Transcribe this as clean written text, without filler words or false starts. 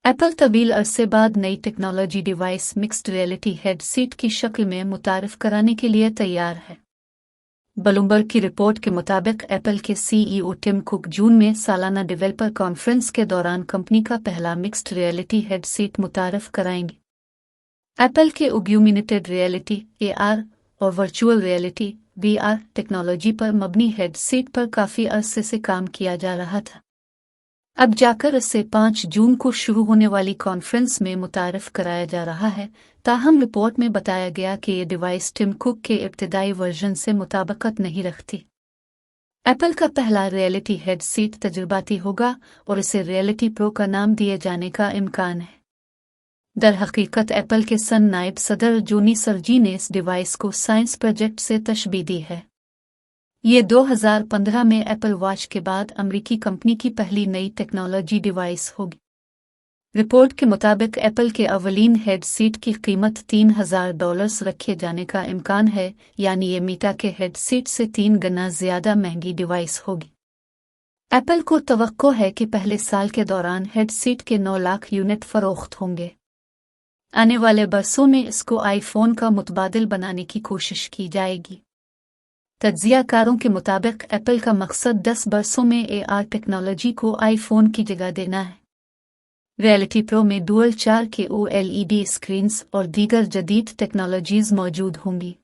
Apple तवील अरसे बाद नई technology device mixed reality headset की शक्ल में मुतारिफ कराने के लिए तैयार है। ब्लूमबर्ग की रिपोर्ट के मुताबिक एप्पल के सीईओ टिम कुक जून में सालाना डेवलपर कॉन्फ्रेंस के दौरान कंपनी का पहला मिक्स्ड रियलिटी हेडसेट मुतारिफ कराएंगे। एप्पल के ऑग्यूमेंटेड रियलिटी (AR) और वर्चुअल रियलिटी (VR) टेक्नोलॉजी पर मबनी हेडसेट पर काफ़ी अरसे से काम किया जा रहा था। अब जाकर इसे 5 जून को शुरू होने वाली कॉन्फ्रेंस में मुतारिफ कराया जा रहा है। ताहम रिपोर्ट में बताया गया कि ये डिवाइस टिम कुक के इब्तदाई वर्जन से मुताबिकत नहीं रखती। एप्पल का पहला रियलिटी हेडसेट तजुर्बाती होगा और इसे रियलिटी प्रो का नाम दिए जाने का इम्कान है। दरहकीकत एप्पल के नायब सदर जोनी सर्जी ने इस डिवाइस को साइंस प्रोजेक्ट से तशबीह दी है। ये 2015 में एप्पल वॉच के बाद अमेरिकी कंपनी की पहली नई टेक्नोलॉजी डिवाइस होगी। रिपोर्ट के मुताबिक एप्पल के अवलीन हेडसेट की कीमत $3000 रखे जाने का इम्कान है, यानी ये मीटा के हेडसेट से 3 गुना ज़्यादा महंगी डिवाइस होगी। एप्पल को तवक्को है कि पहले साल के दौरान हेडसेट के 9 लाख यूनिट फरोख्त होंगे। आने वाले बरसों में इसको आईफोन का मुतबादिल बनाने की कोशिश की जाएगी। तज्जियाकारों के मुताबिक एप्पल का मकसद 10 बरसों में AR टेक्नोलॉजी को आईफोन की जगह देना है। रियलिटी प्रो में डुअल 4K OLED स्क्रीन्स और दीगर जदीद टेक्नोलॉजीज मौजूद होंगी।